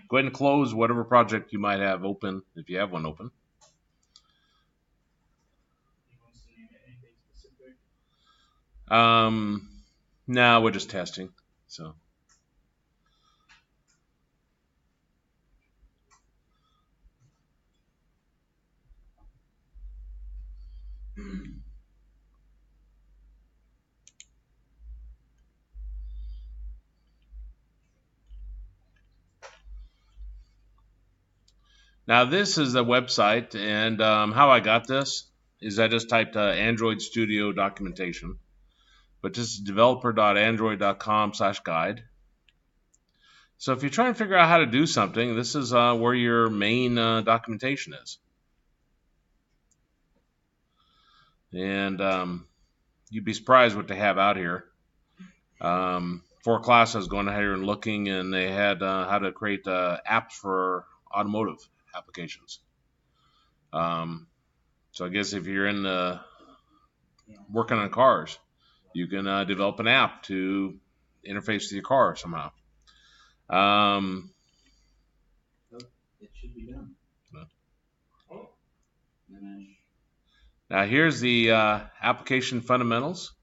Go ahead and close whatever project you might have open, if you have one open. No, we're just testing. So. Now this is a website, and how I got this is I just typed Android Studio documentation, but this is developer.android.com/guide. So if you're trying to figure out how to do something, this is where your main documentation is. And you'd be surprised what they have out here. For class, I was going ahead and looking, and they had how to create apps for automotive applications. So I guess if you're in working on cars, you can develop an app to interface with your car somehow. It should be done. Now here's the application fundamentals.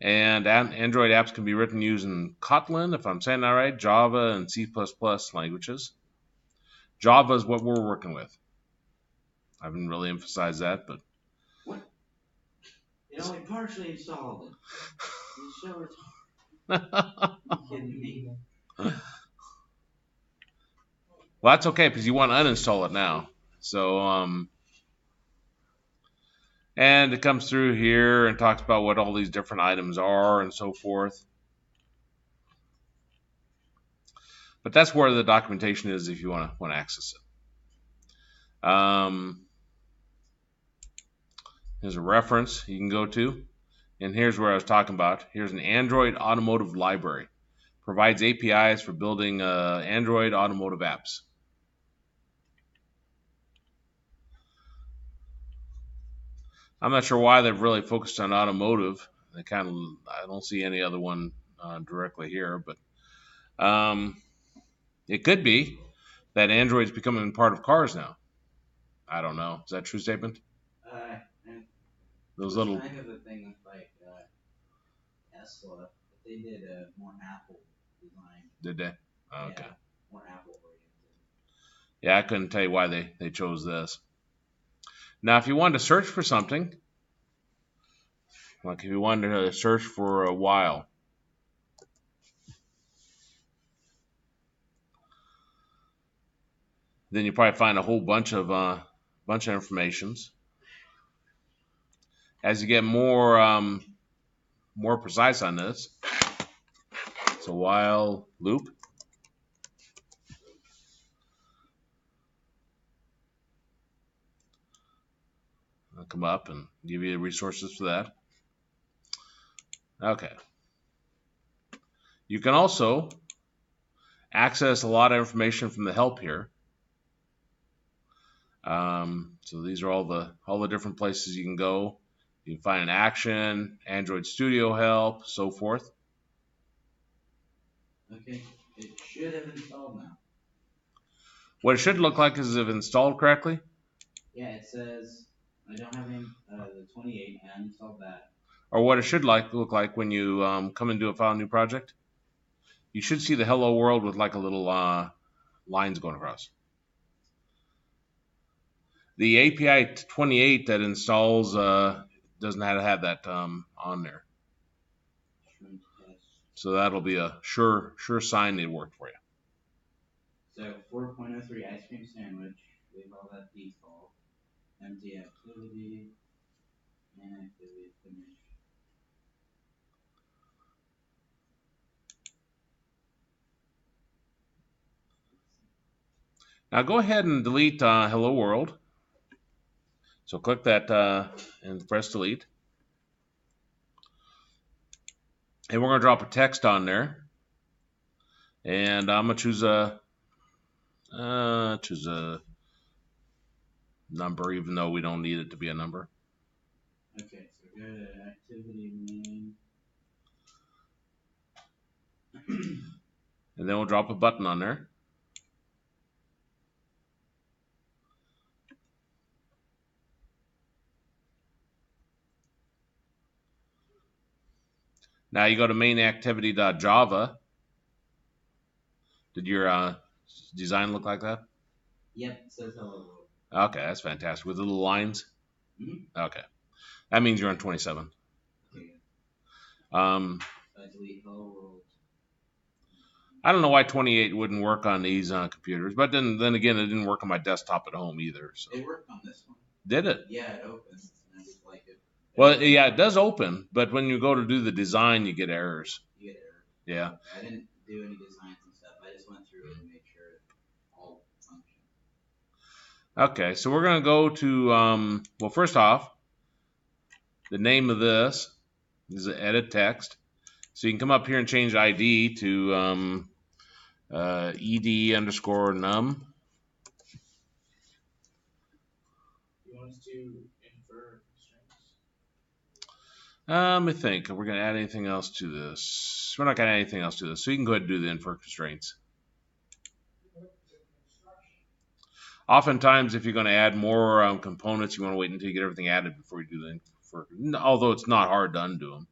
And Android apps can be written using Kotlin, if I'm saying that right, Java, and C++ languages. Java is what we're working with. I haven't really emphasized that, but... What? It only partially installed it. It's so retarded. You kidding me? Well, that's okay, because you want to uninstall it now. So, and it comes through here and talks about what all these different items are and so forth. But that's where the documentation is if you want to access it. Here's a reference you can go to. And here's where I was talking about. Here's an Android Automotive library. Provides APIs for building Android automotive apps. I'm not sure why they've really focused on automotive. I don't see any other one directly here, but it could be that Android's becoming part of cars now. I don't know. Is that a true statement? Those little kind of a thing with like Tesla. They did a more Apple design. Did they? Oh, okay. Yeah, more Apple oriented. Yeah, I couldn't tell you why they chose this. Now, if you wanted to search for something, like if you wanted to search for a while, then you probably find a whole bunch of informations. As you get more precise on this, it's a while loop. I'll come up and give you the resources for that. Okay. You can also access a lot of information from the help here. So these are all the different places you can go. You can find an action, Android Studio help, so forth. Okay, it should have installed now. What it should look like is if installed correctly. Yeah, it says I don't have any the 28. I uninstalled that. Or what it should look like when you come and do a file new project. You should see the hello world with like a little lines going across. The API 28 that installs doesn't have that on there. So that'll be a sure sign it worked for you. So 4.03 ice cream sandwich. Leave all that default. Empty activity. Inactivity finish. Now go ahead and delete hello world. So click that and press delete. And we're going to drop a text on there. And I'm going to choose a number, even though we don't need it to be a number. Okay, so go to activity name. And then we'll drop a button on there. Now you go to main activity.java. Did your design look like that? Yep, it says hello world. Okay, that's fantastic. With the little lines? Mm-hmm. Okay. That means you're on 27. Okay. Um, I delete hello world. I don't know why 28 wouldn't work on these computers, but then again, it didn't work on my desktop at home either. So. It worked on this one. Did it? Yeah, it opens, and I just like it. Well, yeah, it does open, but when you go to do the design, you get errors. You get errors. Yeah. I didn't do any designs and stuff. I just went through it and made sure it all functioned. Okay, so we're going to go to, well, first off, the name of this is edit text. So you can come up here and change ID to ed underscore num. You want us to infer strings? Let me think. We're going to add anything else to this. We're not going to add anything else to this. So you can go ahead and do the infer constraints. Oftentimes, if you're going to add more components, you want to wait until you get everything added before you do the infer. Although it's not hard to undo them.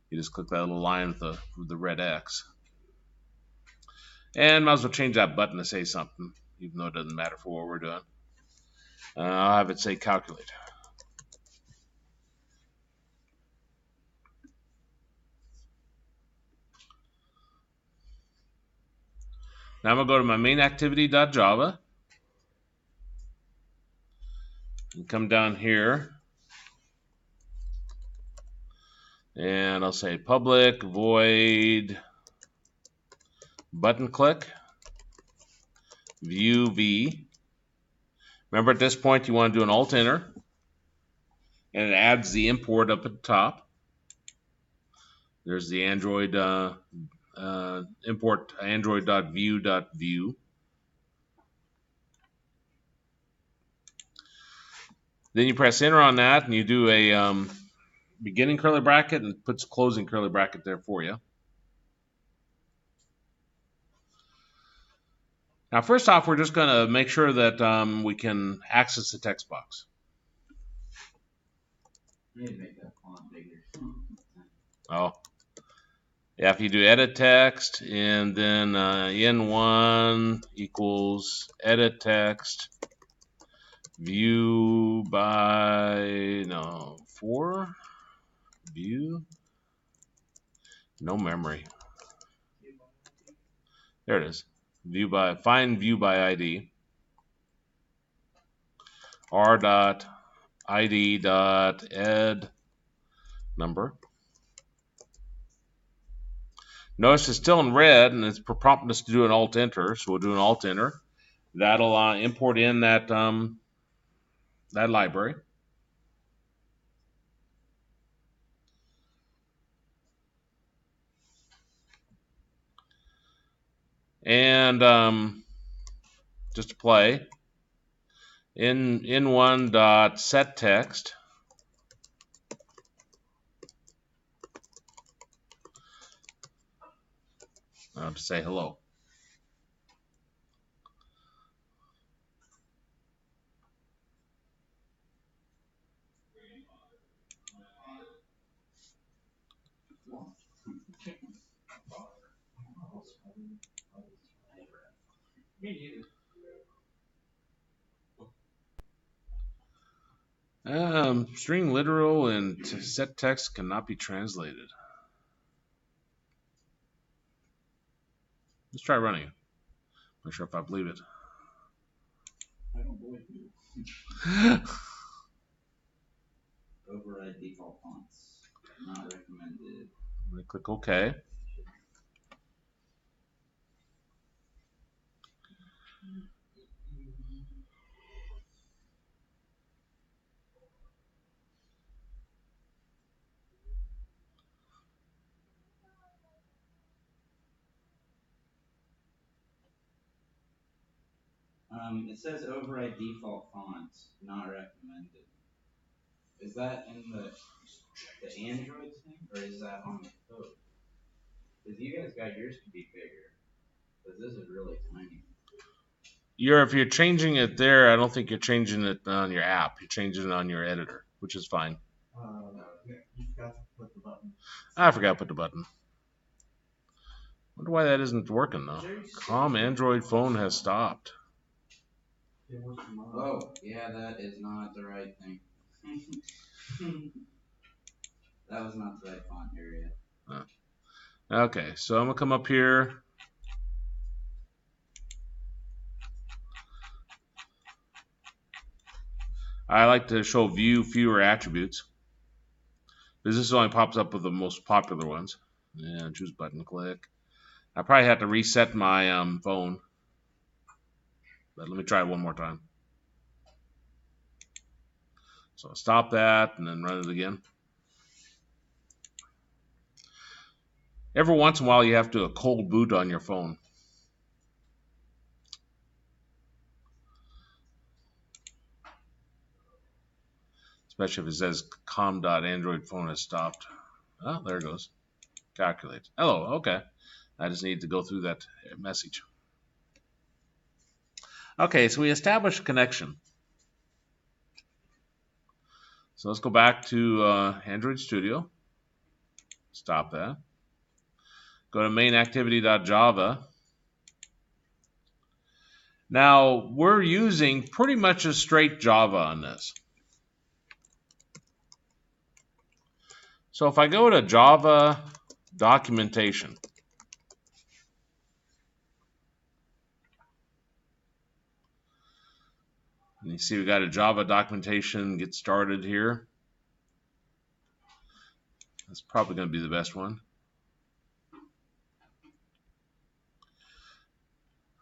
You just click that little line with the red X. And might as well change that button to say something, even though it doesn't matter for what we're doing. I'll have it say calculate. Now I'm going to go to my main activity.java and come down here. And I'll say public void button click view v. Remember at this point you want to do an alt enter, and it adds the import up at the top. There's the Android import android.view.view. Then you press enter on that, and you do a beginning curly bracket, and it puts a closing curly bracket there for you. Now, first off, we're just going to make sure that we can access the text box. I need to make that font bigger. Oh. Yeah, if you do edit text and then n1 equals edit text view by, no, 4, view, no memory. There it is. Find view by ID. R dot ID dot ed number. Notice it's still in red, and it's prompting us to do an alt enter. So we'll do an alt enter. That'll import in that that library. And just to play, in1 dot set text. To say hello. String literal and set text cannot be translated. Let's try running it. Not sure if I believe it. I don't believe you. Override default fonts. Not recommended. I'm going to click OK. It says override default fonts, not recommended. Is that in the Android thing, or is that on the code? Because you guys got yours to be bigger. this is really tiny. If you're changing it there, I don't think you're changing it on your app. You're changing it on your editor, which is fine. Yeah, you forgot to put the button. I forgot to put the button. Wonder why that isn't working though. COM Android phone has stopped. Oh, yeah, that is not the right thing. That was not the right font area. Okay, so I'm gonna come up here. I like to show view fewer attributes. This only pops up with the most popular ones. Yeah, choose button, click. I probably have to reset my phone. But let me try it one more time. So I'll stop that and then run it again. Every once in a while you have to cold boot on your phone. Especially if it says com.android phone has stopped. Oh, there it goes. Calculate. Hello, okay. I just need to go through that message. Okay, so we established a connection. So let's go back to Android Studio. Stop that. Go to mainActivity.java. Now, we're using pretty much a straight Java on this. So if I go to Java documentation, and you see we got a Java documentation, get started here. That's probably going to be the best one.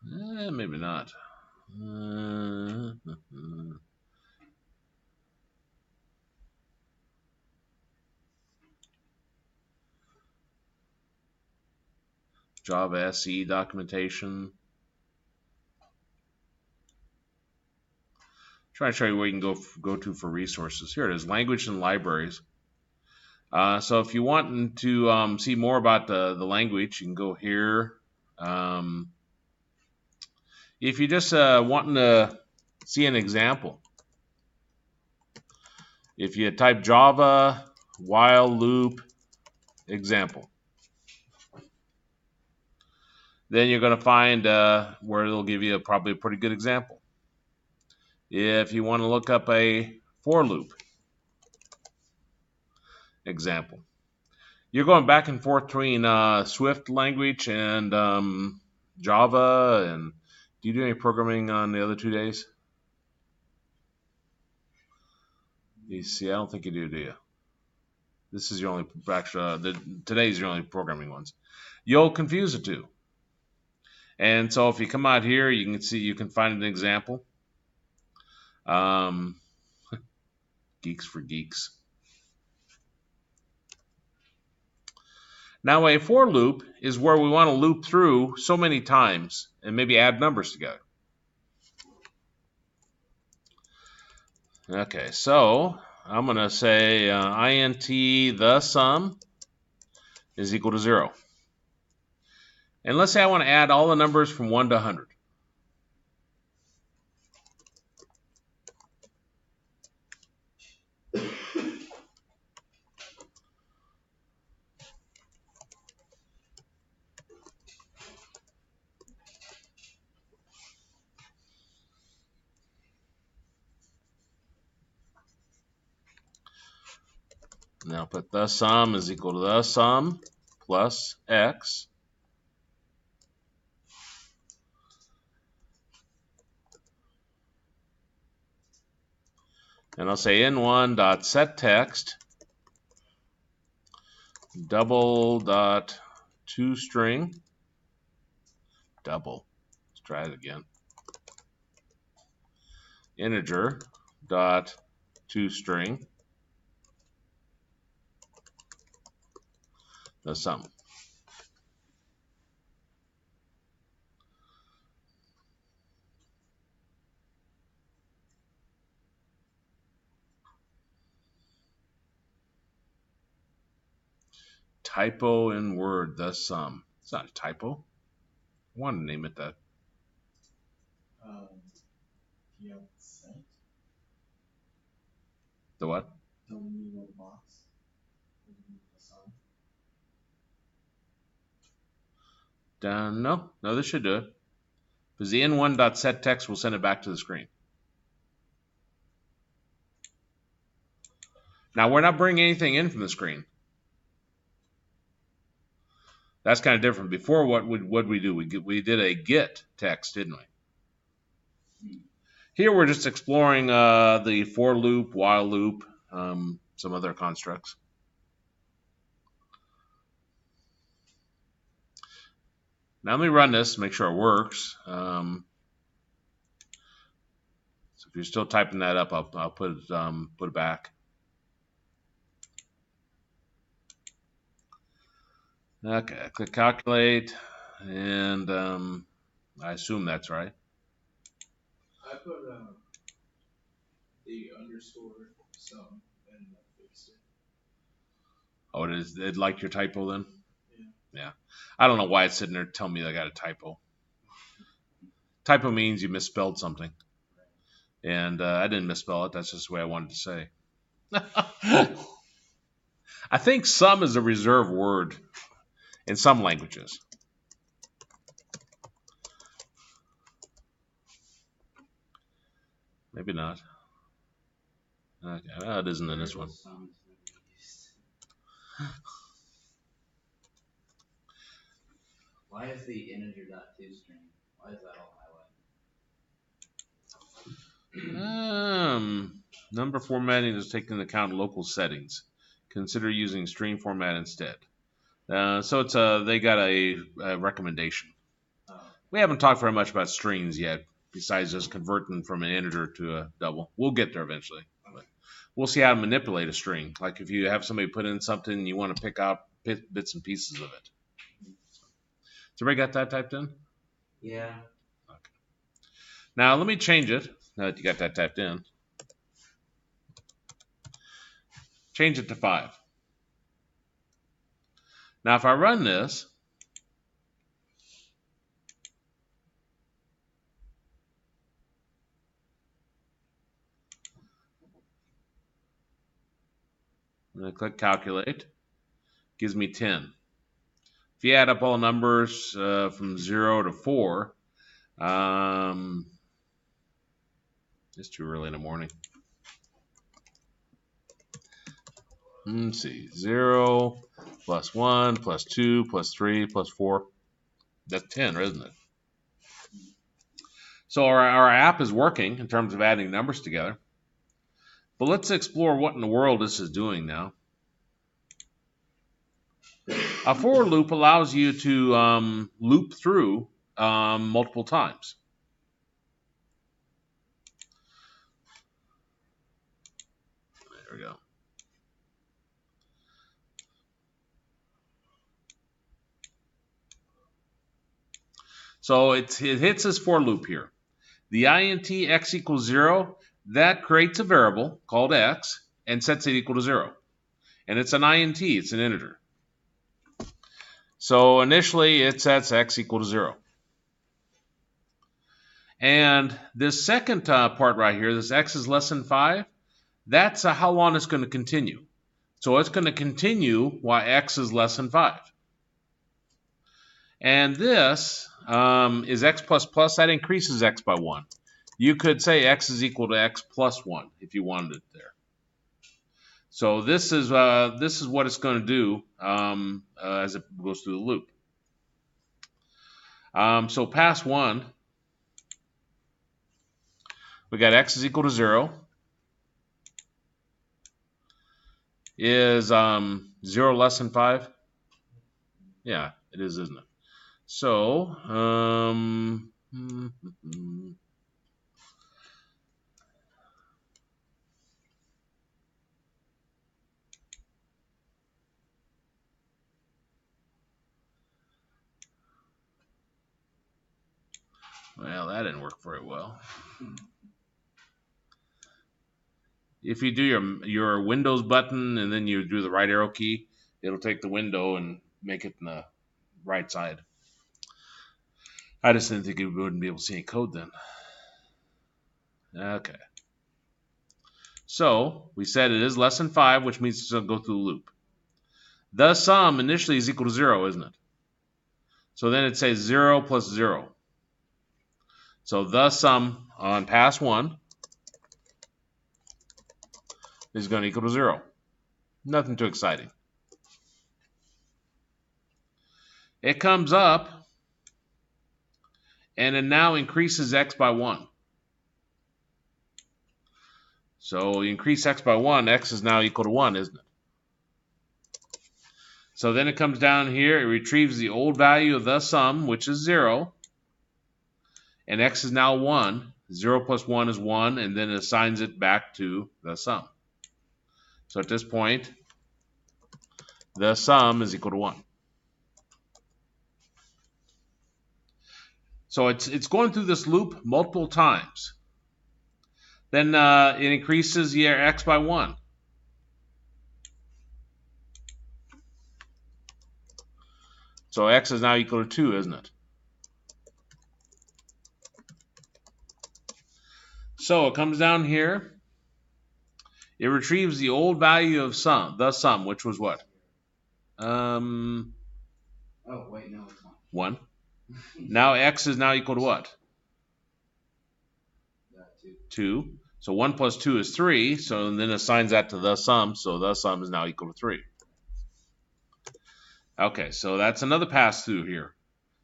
Maybe not. Java SE documentation. Trying to show you where you can go to for resources. Here it is, language and libraries. So if you want to see more about the language, you can go here. If you just wanting to see an example, if you type Java while loop example, then you're going to find where it'll give you probably a pretty good example. If you want to look up a for loop example, you're going back and forth between Swift language and Java. And do you do any programming on the other 2 days? You see, I don't think you do you? This is your only today's your only programming ones. You'll confuse the two. And so if you come out here, you can see you can find an example. Geeks for geeks. Now a for loop is where we want to loop through so many times and maybe add numbers together. Okay, so I'm going to say int the sum is equal to 0. And let's say I want to add all the numbers from 1 to 100. Now put the sum is equal to the sum plus x. And I'll say n1.setText double dot toString double. Let's try it again. Integer dot toString the sum. Typo in Word, the sum. It's not a typo. I wanted to name it that. Do you have scent? The what? Don't you know the box? Don't you know the sun? No, this should do it. Because the n1.set text will send it back to the screen. Now we're not bringing anything in from the screen. That's kind of different. Before, what we do? We did a get text, didn't we? Here we're just exploring the for loop, while loop, some other constructs. Now let me run this, make sure it works. So if you're still typing that up, I'll put it back. Okay, click calculate, and I assume that's right. I put the underscore sum and fixed it. Oh, it is. It liked your typo then? Yeah. Yeah. I don't know why it's sitting there telling me I got a typo. Typo means you misspelled something. And I didn't misspell it. That's just the way I wanted to say. I think some is a reserved word in some languages. Maybe not. Okay, well, it isn't in this one. Why is the integer.toString? Why is that all highlighted? Number formatting is taking into account local settings. Consider using string format instead. So it's they got a recommendation. Oh. We haven't talked very much about strings yet, besides just converting from an integer to a double. We'll get there eventually. But we'll see how to manipulate a string. Like if you have somebody put in something and you want to pick out bits and pieces of it. So everybody got that typed in? Yeah. Okay. Now let me change it. Now that you got that typed in. Change it to 5. Now if I run this, I'm going to click calculate. Gives me 10. If you add up all numbers from 0 to 4, it's too early in the morning. Let's see. 0 plus 1 plus 2 plus 3 plus 4. That's 10, isn't it? So our app is working in terms of adding numbers together. But let's explore what in the world this is doing now. A for loop allows you to loop through multiple times. There we go. So it hits this for loop here. The int x equals 0, that creates a variable called x and sets it equal to 0. And it's an int, it's an integer. So initially it sets x equal to 0. And this second part right here, this x is less than 5, that's how long it's going to continue. So it's going to continue while x is less than 5. And this is x plus plus, that increases x by 1. You could say x is equal to x plus 1 if you wanted it there. So this is what it's going to do as it goes through the loop. So pass 1, we got x is equal to 0. Is 0 less than 5? Yeah, it is, isn't it? So, well, that didn't work very well. If you do your Windows button and then you do the right arrow key, it'll take the window and make it in the right side. I just didn't think we wouldn't be able to see any code then. Okay. So we said it is less than 5, which means it's going to go through the loop. The sum initially is equal to 0, isn't it? So then it says 0 plus 0. So the sum on pass 1 is going to equal to 0. Nothing too exciting. It comes up, and it now increases x by 1. So you increase x by 1, x is now equal to 1, isn't it? So then it comes down here, it retrieves the old value of the sum, which is 0, and x is now 1. 0 plus 1 is 1, and then it assigns it back to the sum. So at this point, the sum is equal to 1. So it's going through this loop multiple times. Then it increases your x by 1. So x is now equal to 2, isn't it? So it comes down here. It retrieves the old value of the sum, which was what? Oh, wait, no, it's not. 1. Now x is now equal to what? 2. So 1 plus 2 is 3. So then assigns that to the sum. So the sum is now equal to 3. Okay, so that's another pass through here.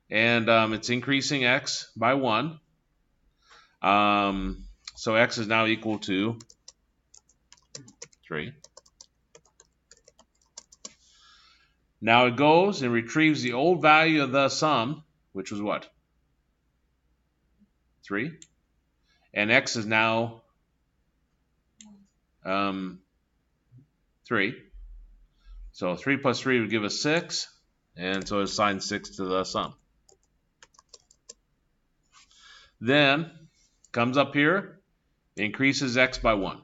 And it's increasing x by 1. So x is now equal to 3. Now it goes and retrieves the old value of the sum, which was what? 3. And x is now 3. So 3 plus 3 would give us 6. And so it assigns 6 to the sum. Then comes up here, increases x by 1.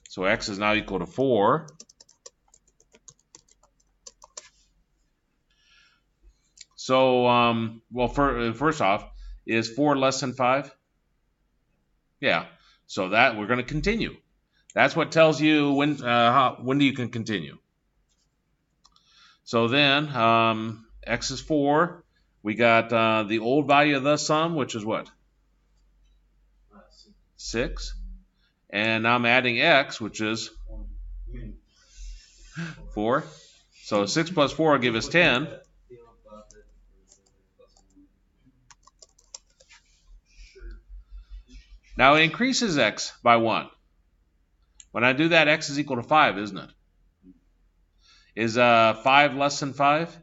So x is now equal to 4. So, well, first off, is 4 less than 5? Yeah. So that we're going to continue. That's what tells you when you can continue. So then, x is 4. We got the old value of the sum, which is what? 6. And I'm adding x, which is 4. So 6 plus 4 will give us 10. Now it increases x by 1. When I do that, x is equal to 5, isn't it? Is 5 less than 5?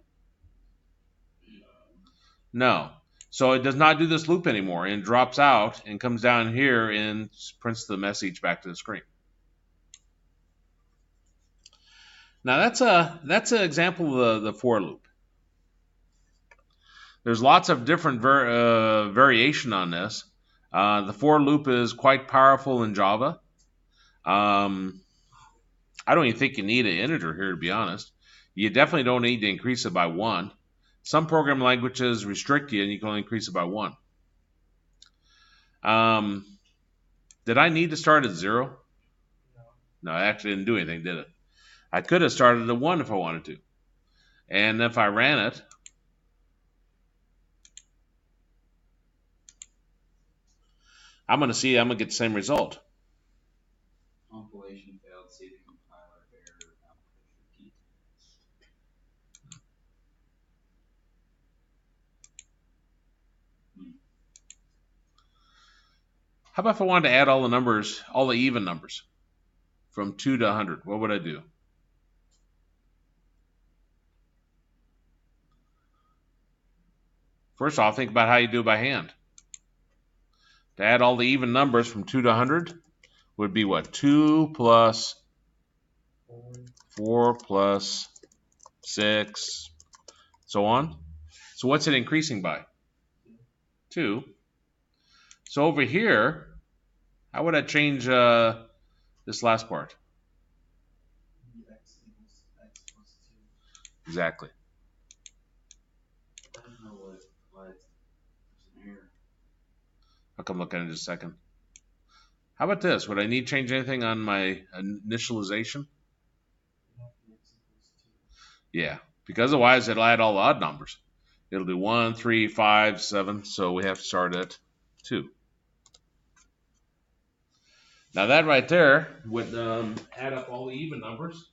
No. So it does not do this loop anymore and drops out and comes down here and prints the message back to the screen. Now that's an example of the for loop. There's lots of different variation on this. The for loop is quite powerful in Java. I don't even think you need an integer here, to be honest. You definitely don't need to increase it by 1. Some programming languages restrict you, and you can only increase it by 1. Did I need to start at 0? No, I actually didn't do anything, did it? I could have started at 1 if I wanted to. And if I ran it, I'm going to get the same result. Compilation failed, see the compiler error, application repeat. How about if I wanted to add all the numbers, all the even numbers, from 2 to 100? What would I do? First off, think about how you do it by hand. To add all the even numbers from 2 to 100 would be what? 2 plus 4 plus 6, so on. So what's it increasing by? 2. So over here, how would I change this last part? X equals X plus 2. Exactly. I don't know what Here. I'll come look at it in just a second. How about this? Would I need to change anything on my initialization? Yeah, because otherwise it'll add all the odd numbers. It'll do 1, 3, 5, 7, so we have to start at 2. Now that right there would add up all the even numbers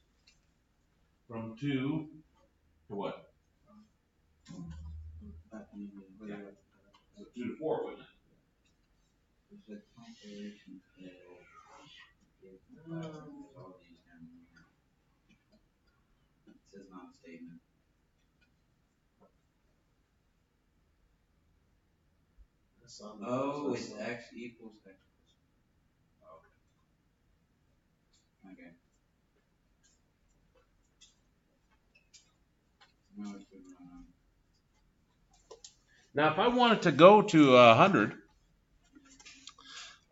from 2 to what? Yeah. So 2 to 4, wouldn't it? There's a compilation fail. All these down here. It says non-statement. Oh, it's x equals x. Okay. Now it's good run. Now if I wanted to go to 100,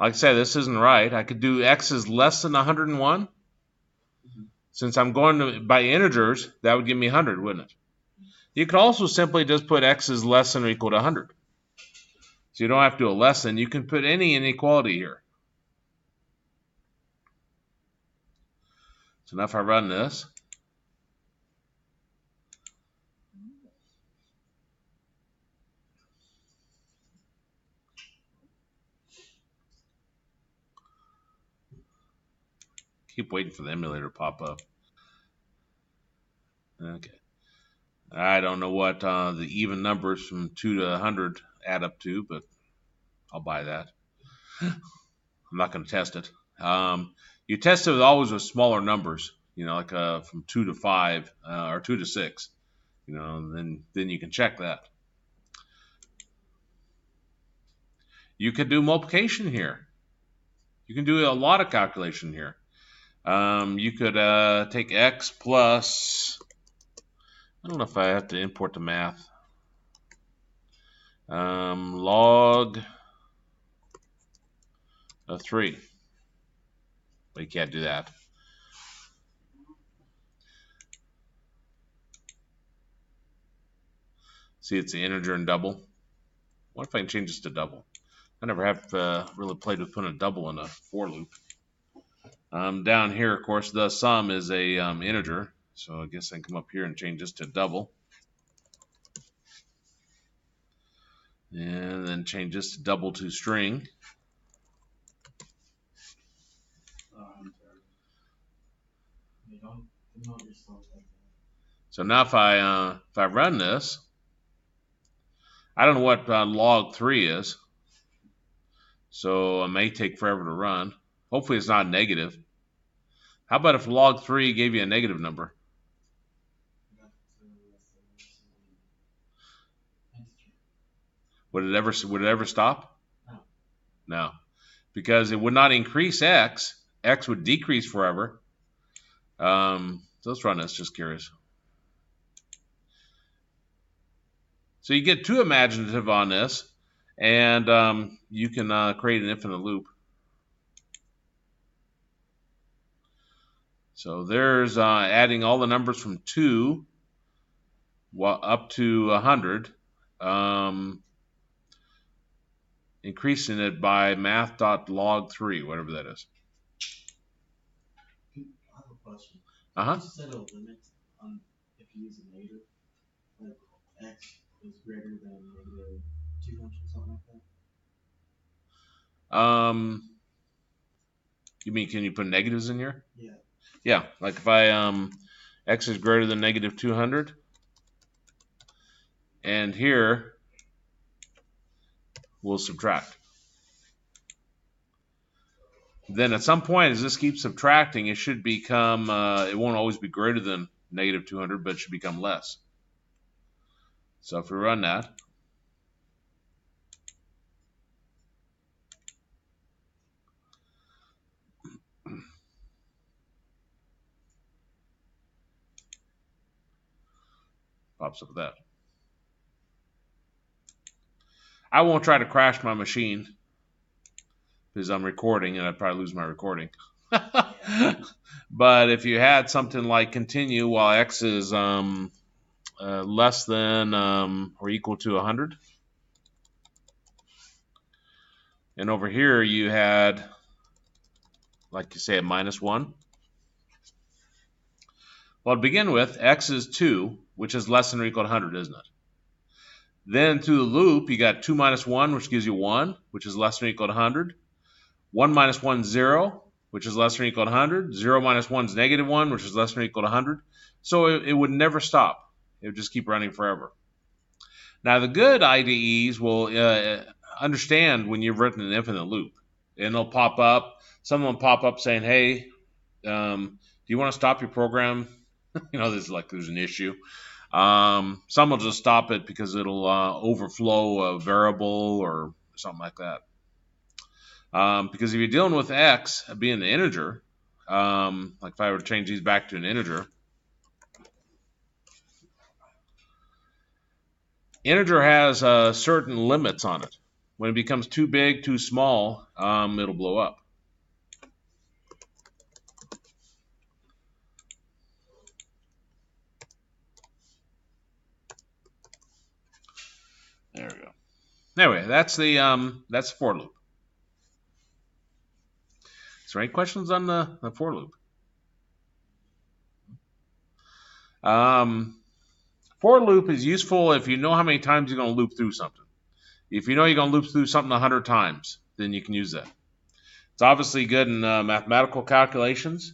like I said, this isn't right. I could do x is less than 101. Since I'm going by integers, that would give me 100, wouldn't it? You could also simply just put x is less than or equal to 100. So you don't have to do a less than. You can put any inequality here. So now if I run this, keep waiting for the emulator to pop up. Okay. I don't know what the even numbers from 2 to 100 add up to, but I'll buy that. I'm not going to test it. You test it always with smaller numbers, like from 2 to 5 or 2 to 6, and then you can check that. You could do multiplication here. You can do a lot of calculation here. You could take x plus, I don't know if I have to import the math, log of 3. But you can't do that. See, it's the integer and double. What if I can change this to double? I never have really played with putting a double in a for loop. Down here, of course, the sum is a integer, so I guess I can come up here and change this to double. And then change this to double to string. So now if I run this, I don't know what log 3 is, so it may take forever to run. Hopefully it's not negative. How about if log 3 gave you a negative number? Would it ever stop? No, because it would not increase x. X would decrease forever. So let's run this, just curious. So you get too imaginative on this, and you can create an infinite loop. So there's adding all the numbers from 2 up to 100, increasing it by math.log3, whatever that is. I have a question. Uh-huh. You set a limit on if you use a negative, like x is greater than negative 200, something like that? You mean can you put negatives in here? Yeah. Yeah, like if I x is greater than negative 200, and here we'll subtract. Then at some point, as this keeps subtracting, it should become, it won't always be greater than negative 200, but it should become less. So if we run that, pops up with that. I won't try to crash my machine because I'm recording and I'd probably lose my recording. But if you had something like continue while x is less than or equal to 100, And over here you had, like you say, a -1. Well, to begin with, x is 2, which is less than or equal to 100, isn't it? Then through the loop, you got 2 minus 1, which gives you 1, which is less than or equal to 100. 1 minus 1 is 0, which is less than or equal to 100. 0 minus 1 is -1, which is less than or equal to 100. So it would never stop. It would just keep running forever. Now, the good IDEs will understand when you've written an infinite loop. And they'll pop up. Some of them pop up saying, hey, do you want to stop your program? There's an issue. Some will just stop it because it'll overflow a variable or something like that. Because if you're dealing with x being an integer, like if I were to change these back to an integer has certain limits on it. When it becomes too big, too small, it'll blow up. There we go. Anyway, that's the for loop. Is there any questions on the for loop? For loop is useful if you know how many times you're going to loop through something. If you know you're going to loop through something 100 times, then you can use that. It's obviously good in mathematical calculations,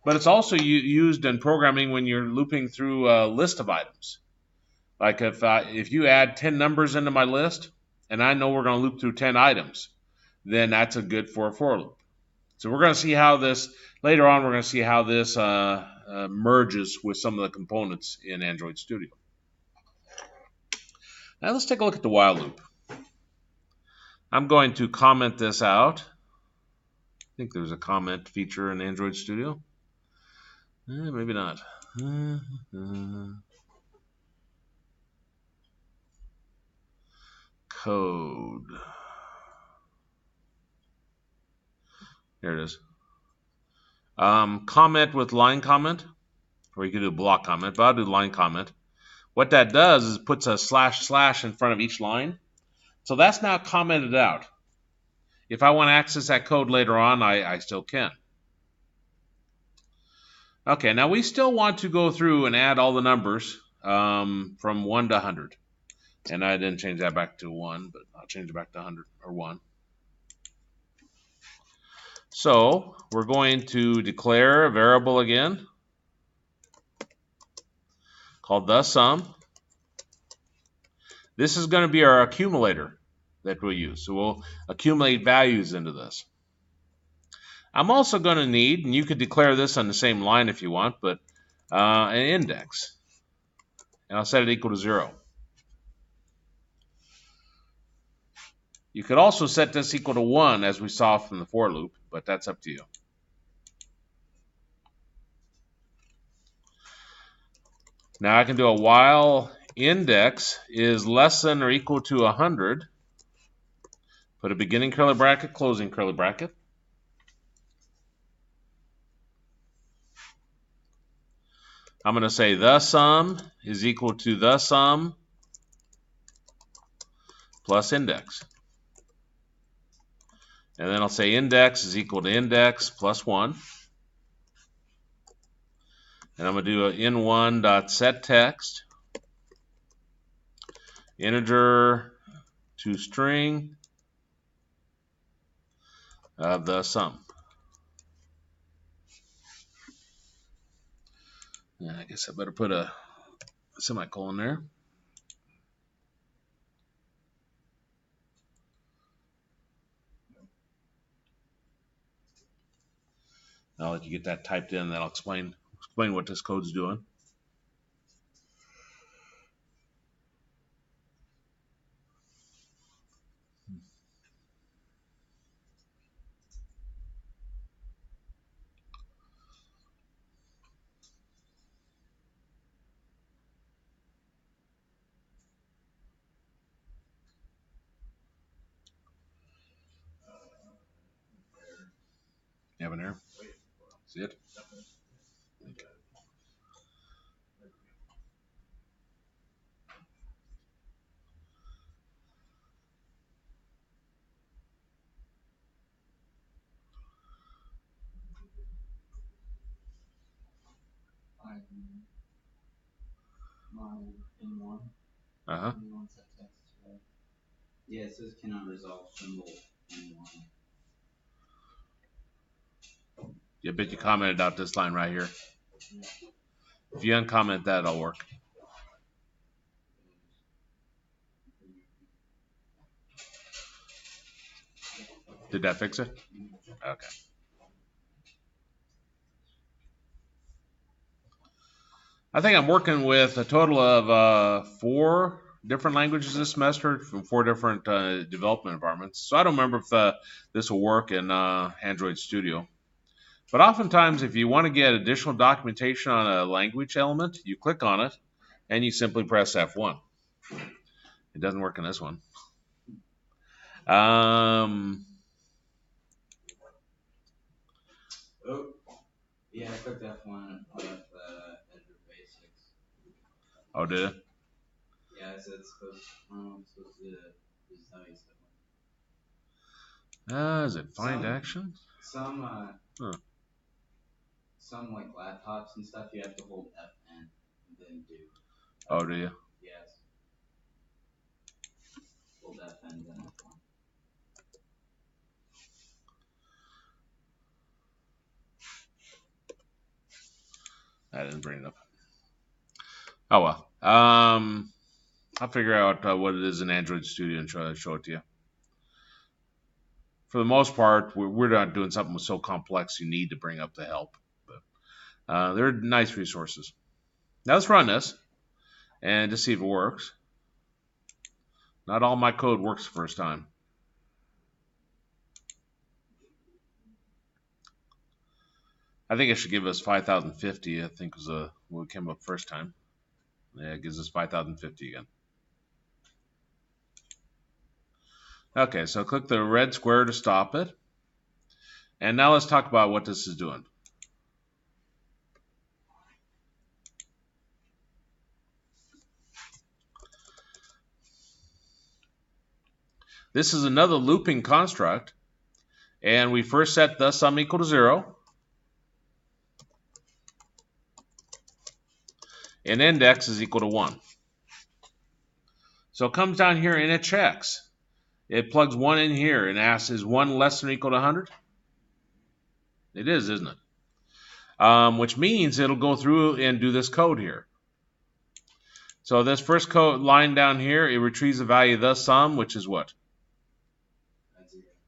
but it's also used in programming when you're looping through a list of items. Like if you add 10 numbers into my list, and I know we're going to loop through 10 items, then that's a good for loop. So we're going to see how this, later on, we're going to see how this merges with some of the components in Android Studio. Now let's take a look at the while loop. I'm going to comment this out. I think there's a comment feature in Android Studio. Maybe not. Code. There it is. Comment with line comment, or you could do block comment, but I'll do line comment. What that does is puts a // in front of each line. So that's now commented out. If I want to access that code later on, I still can. Okay, now we still want to go through and add all the numbers from 1 to 100. And I didn't change that back to 1, but I'll change it back to 100 or 1. So we're going to declare a variable again called the sum. This is going to be our accumulator that we'll use. So we'll accumulate values into this. I'm also going to need, and you could declare this on the same line if you want, but an index. And I'll set it equal to 0. You could also set this equal to 1 as we saw from the for loop, but that's up to you. Now I can do a while index is less than or equal to 100. Put a beginning curly bracket, closing curly bracket. I'm going to say the sum is equal to the sum plus index. And then I'll say index is equal to index plus 1. And I'm going to do an in1.setText integer to string of the sum. And I guess I better put a semicolon there. I'll let you get that typed in, then I'll explain what this code's doing. You have an error? See it? Okay. in one. Uh-huh. In one set text, right? Yeah, it says cannot resolve symbol in one. Yeah, but you commented out this line right here. If you uncomment that, it'll work. Did that fix it? Okay. I think I'm working with a total of 4 different languages this semester from 4 different development environments. So I don't remember if this will work in Android Studio. But oftentimes, if you want to get additional documentation on a language element, you click on it and you simply press F1. It doesn't work in this one. Oh, yeah, I clicked F1 with Azure Basics. Oh, did it? Yeah, it said it's supposed to just tell you stuff. Is it find action? Some like laptops and stuff, you have to hold F10 and then do. Oh, do you? Yes. Hold F10 and then F1. I didn't bring it up. Oh well. I'll figure out what it is in Android Studio and show it to you. For the most part, we're not doing something so complex you need to bring up the help. But they're nice resources. Now let's run this and just see if it works. Not all my code works the first time. I think it should give us 5050. I think was what came up first time. Yeah, it gives us 5050 again. Okay, so click the red square to stop it. And now let's talk about what this is doing. This is another looping construct. And we first set the sum equal to 0. And index is equal to 1. So it comes down here and it checks. It plugs 1 in here and asks, is 1 less than or equal to 100? It is, isn't it? Which means it'll go through and do this code here. So this first code line down here, it retrieves the value of the sum, which is what?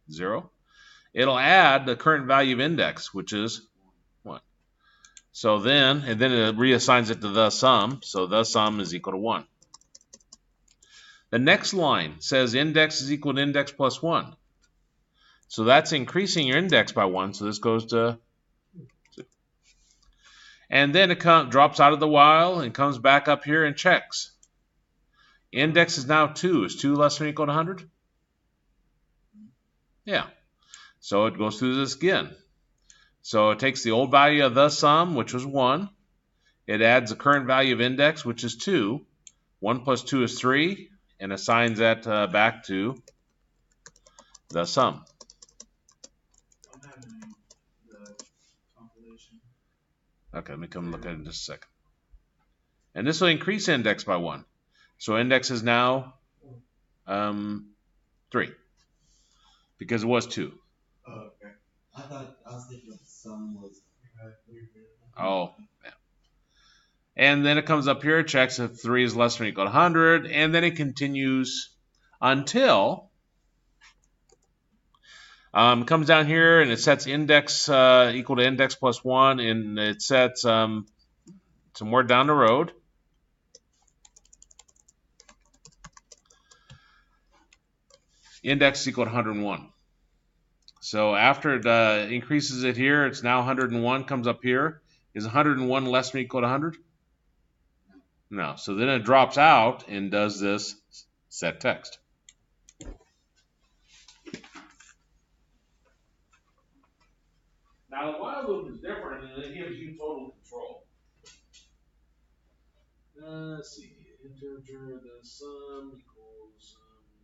0. It'll add the current value of index, which is 1. So then it reassigns it to the sum. So the sum is equal to 1. The next line says index is equal to index plus 1. So that's increasing your index by 1. So this goes to 2. And then it drops out of the while and comes back up here and checks. Index is now 2. Is 2 less than or equal to 100? Yeah. So it goes through this again. So it takes the old value of the sum, which was 1. It adds the current value of index, which is 2. 1 plus 2 is 3. And assigns that back to the sum. I'm having the compilation. Okay, let me come look at it in just a second. And this will increase index by 1. So index is now 3. Because it was 2. Oh, okay. I was thinking the sum was. Oh, yeah. And then it comes up here, checks if 3 is less than or equal to 100, and then it continues until it comes down here and it sets index equal to index plus 1, and it sets somewhere down the road. Index is equal to 101. So after it increases it here, it's now 101, comes up here. Is 101 less than or equal to 100? No. So then it drops out and does this set text. Now the while loop is different and it gives you total control. Let's see. Integer the sum equals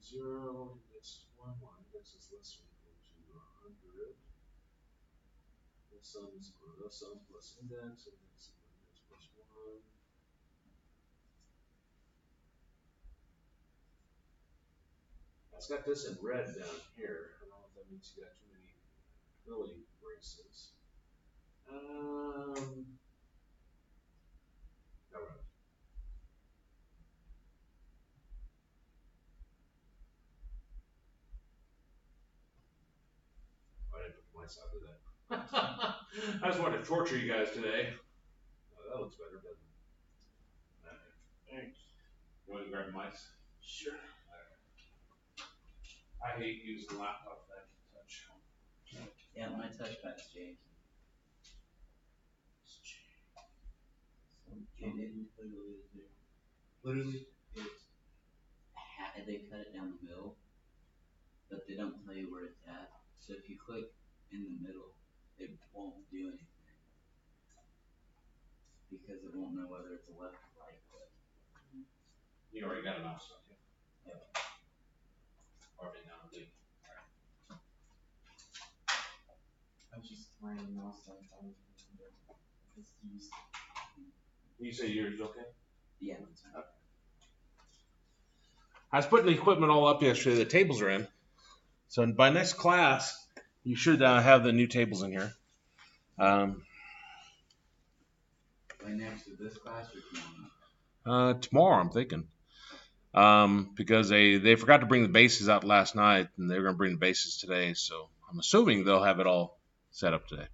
0. Index 1. Index is less than or equal to 100. The sum is equal to the sum plus index. Index equal to index plus It's got this in red down here. I don't know if that means you got too many curly braces. All right. I didn't put my side of that. I just wanted to torture you guys today. Oh, that looks better, doesn't it? All right. Thanks. You want to grab the mics? Sure. I hate using laptop that touch. Yeah, my touchpad's janky. Literally, they cut it down the middle, but they don't tell you where it's at. So if you click in the middle, it won't do anything because it won't know whether it's a left or right click. You already got a mouse, don't you? Yeah. Already now, dude. I was just trying the mouse on time. It's used. You say yours is okay? Yeah, that's right. I was putting the equipment all up yesterday. The tables are in. So by next class, you should have the new tables in here. Right next to this class or tomorrow? Tomorrow, I'm thinking. Because they forgot to bring the bases out last night, and they're going to bring the bases today. So I'm assuming they'll have it all set up today.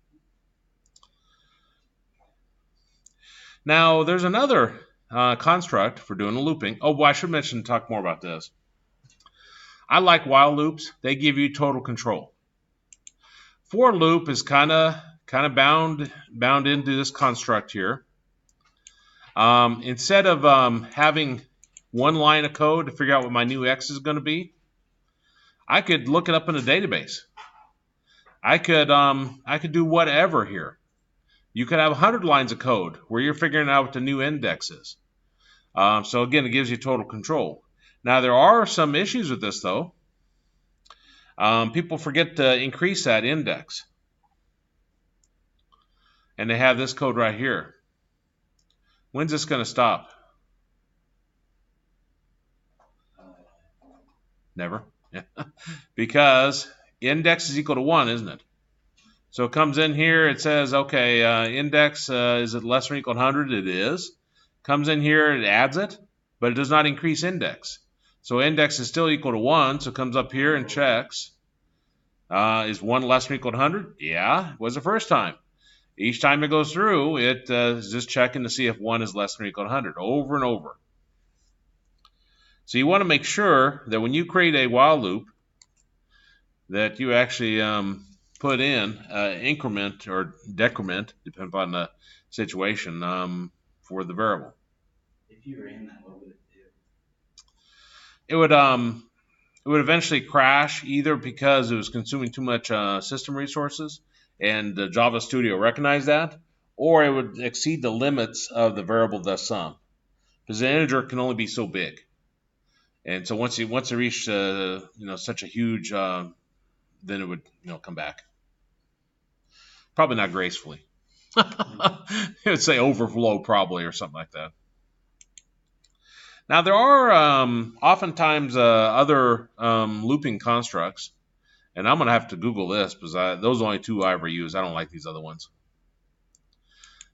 Now, there's another construct for doing the looping. Oh, well, I should talk more about this. I like while loops. They give you total control. For loop is kind of bound into this construct here. Instead of having one line of code to figure out what my new X is going to be, I could look it up in a database. I could do whatever here. You could have 100 lines of code where you're figuring out what the new index is. So again, it gives you total control. Now there are some issues with this though. People forget to increase that index. And they have this code right here. When's this going to stop? Never. Because index is equal to 1, isn't it? So it comes in here, it says, okay, index, is it less than or equal to 100? It is. Comes in here, it adds it, but it does not increase index. So index is still equal to 1, so it comes up here and checks. Is 1 less than or equal to 100? Yeah, it was the first time. Each time it goes through, it is just checking to see if 1 is less than or equal to 100, over and over. So you want to make sure that when you create a while loop, that you actually put in increment or decrement, depending upon the situation, for the variable. If you ran that, what would it do? It would eventually crash, either because it was consuming too much system resources, and the Java Studio recognized that, or it would exceed the limits of the variable thus sum, because the integer can only be so big. And so once it reached such a huge, then it would come back. Probably not gracefully. It would say overflow probably or something like that. Now there are oftentimes other looping constructs, and I'm going to have to Google this because those are the only two I ever use. I don't like these other ones.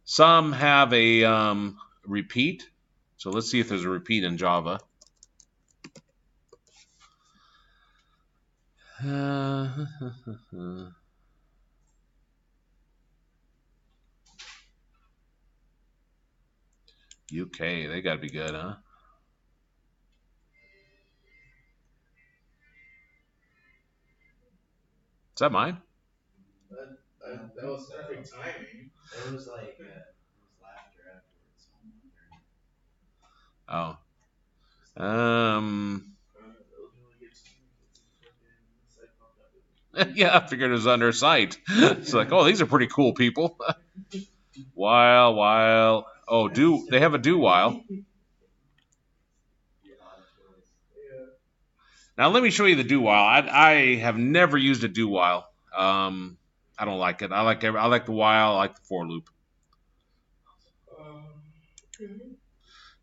Some have a repeat. So let's see if there's a repeat in Java. UK, they got to be good, huh? Is that mine? That was perfect timing. It was like laughter afterwards. Oh. Yeah, I figured it was under sight. It's like, oh, these are pretty cool people. While. Oh, they have a do while. Now let me show you the do while. I have never used a do while. I don't like it. I like the while. I like the for loop.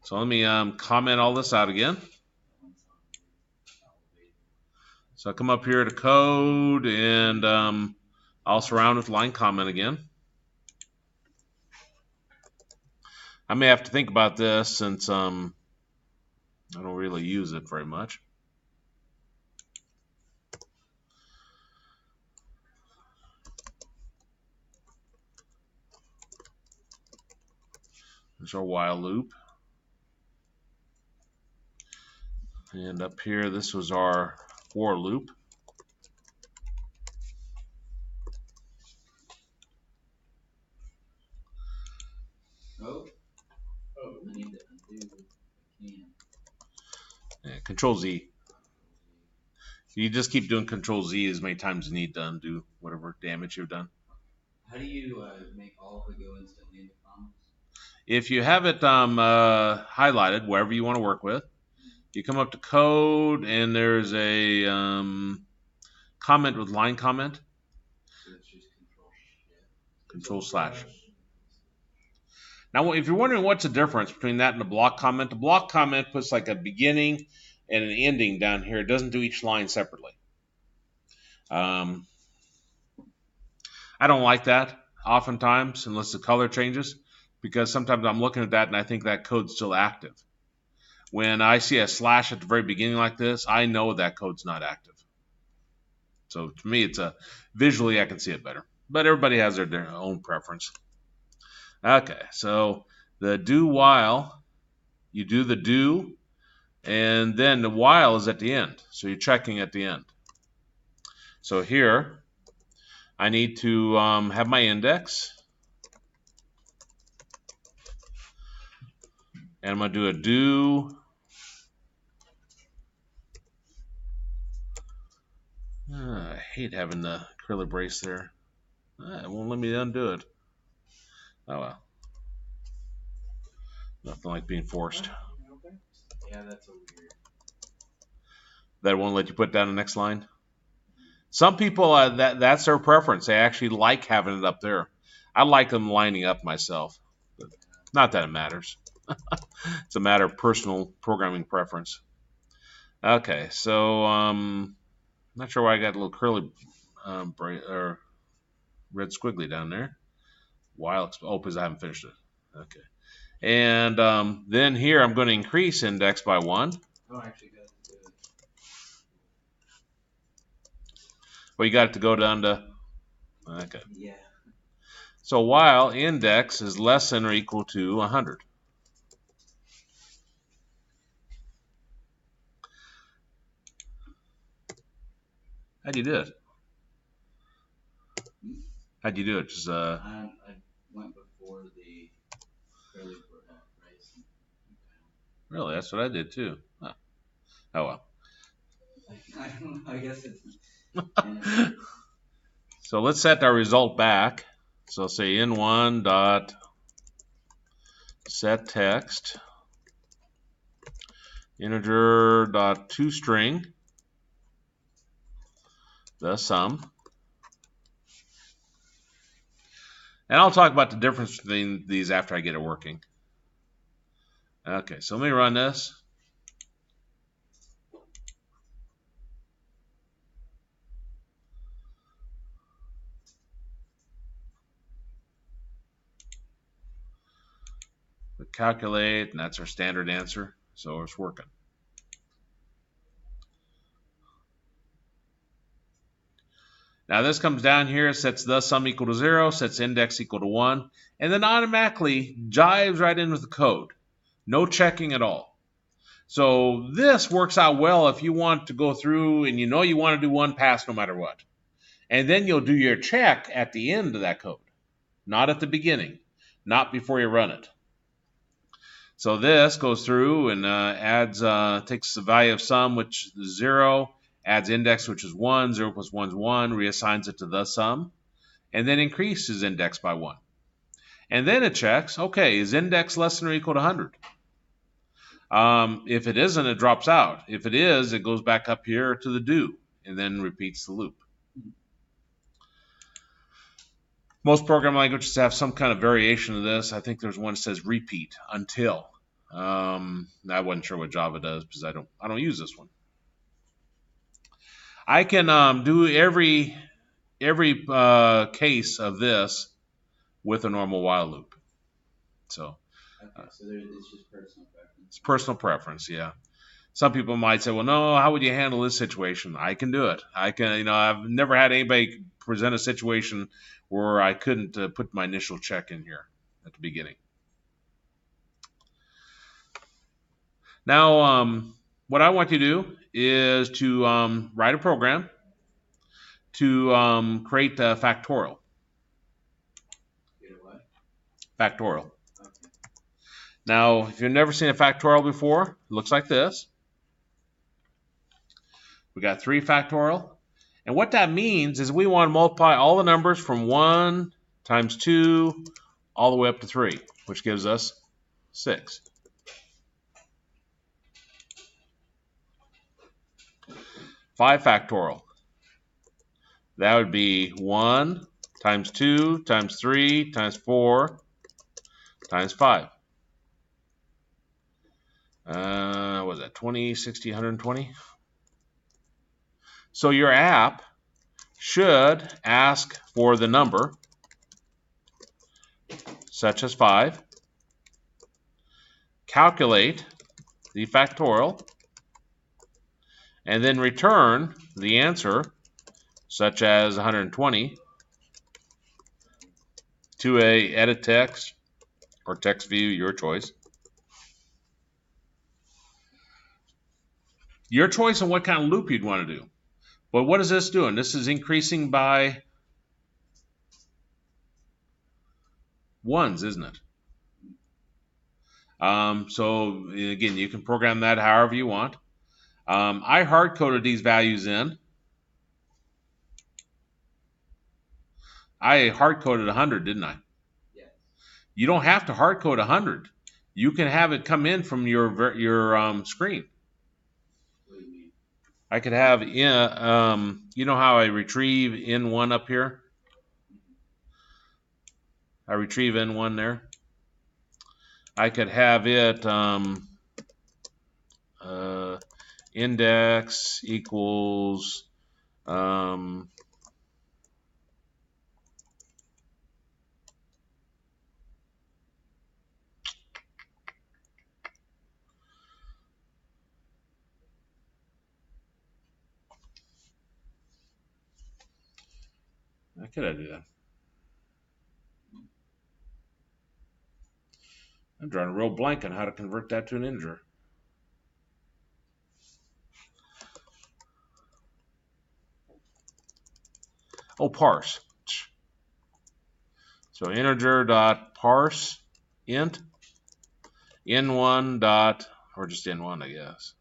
So let me comment all this out again. So I come up here to code, and I'll surround with line comment again. I may have to think about this since I don't really use it very much. There's our while loop. And up here, this was our for loop. Oh, I need to undo. I can. Yeah, Control Z. You just keep doing Control Z as many times as you need to undo whatever damage you've done. How do you make all of it go instantly into comments? If you have it highlighted, wherever you want to work with, you come up to code, and there's a comment with line comment. So it's just Control slash. Now, if you're wondering what's the difference between that and the block comment puts like a beginning and an ending down here. It doesn't do each line separately. I don't like that oftentimes, unless the color changes, because sometimes I'm looking at that and I think that code's still active. When I see a slash at the very beginning like this, I know that code's not active. So to me, it's visually I can see it better. But everybody has their own preference. Okay, so the do while, you do the do, and then the while is at the end. So you're checking at the end. So here, I need to have my index. And I'm going to do a do. I hate having the curly brace there. It won't let me undo it. Oh well. Nothing like being forced. Yeah, that's a weird. That won't let you put down the next line. Some people, that's their preference. They actually like having it up there. I like them lining up myself. But not that it matters. It's a matter of personal programming preference. Okay, so not sure why I got a little curly or red squiggly down there. While because I haven't finished it. Okay. And then here I'm going to increase index by 1. Oh, actually, got to do it. Well, you got it to go down to. Okay. Yeah. So while index is less than or equal to 100. How'd you do it? How'd you do it? Just I went before the curly brace. Really, that's what I did too. Huh. Oh well. I don't know. I guess it's. So let's set our result back. So say in1 dot set text integer dot toString the sum. And I'll talk about the difference between these after I get it working. Okay, so let me run this. We calculate, and that's our standard answer. So it's working. Now this comes down here, sets the sum equal to 0, sets index equal to 1, and then automatically jives right in with the code. No checking at all. So this works out well if you want to go through and you know you want to do one pass no matter what. And then you'll do your check at the end of that code, not at the beginning, not before you run it. So this goes through and adds, takes the value of sum, which is 0, adds index, which is 1, 0 plus 1 is 1, reassigns it to the sum, and then increases index by 1. And then it checks, okay, is index less than or equal to 100? If it isn't, it drops out. If it is, it goes back up here to the do, and then repeats the loop. Most programming languages have some kind of variation of this. I think there's one that says repeat until. I wasn't sure what Java does because I don't use this one. I can do every case of this with a normal while loop. So Okay, so it's just personal preference. it's personal preference, yeah. Some people might say, well, no, how would you handle this situation? I can do it. I can, I've never had anybody present a situation where I couldn't put my initial check in here at the beginning. Now, what I want you to do is to write a program to create a factorial. Get a what? Factorial. Okay. Now, if you've never seen a factorial before, it looks like this. We got 3 factorial. And what that means is we want to multiply all the numbers from 1 times 2 all the way up to 3, which gives us 6. Five factorial. That would be 1 times 2 times 3 times 4 times 5. What was that? 20, 60, 120? So your app should ask for the number, such as 5, calculate the factorial, and then return the answer, such as 120, to a edit text or text view, your choice. Your choice on what kind of loop you'd want to do. But what is this doing? This is increasing by 1s, isn't it? So again, you can program that however you want. I hard-coded these values in. I hard-coded 100, didn't I? Yes. You don't have to hard-code 100. You can have it come in from your screen. What do you mean? I could have you know how I retrieve N1 up here? I retrieve N1 there. I could have it index equals how could I do that? I'm drawing a real blank on how to convert that to an integer. Oh, parse. So integer dot parse int n1 dot, or just n1, I guess.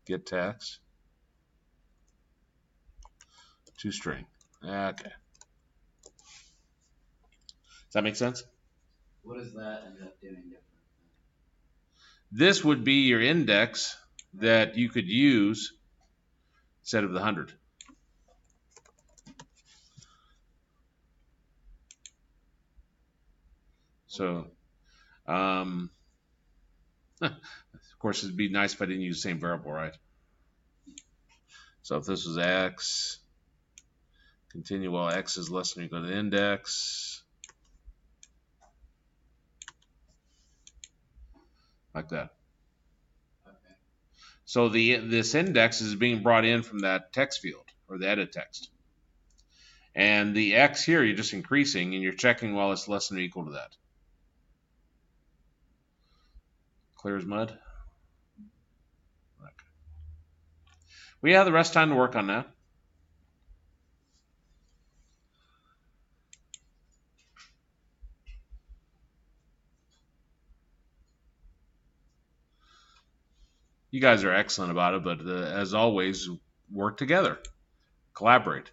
Get text to string. Okay. Does that make sense? What does that end up doing different? This would be your index that you could use instead of the 100. So, of course, it'd be nice if I didn't use the same variable, right? So if this was x, continue while x is less than or equal to the index, like that. Okay. So this index is being brought in from that text field or the edit text. And the x here, you're just increasing and you're checking while it's less than or equal to that. Clear as mud? Okay. We have the rest of time to work on that. You guys are excellent about it, but as always, work together. Collaborate.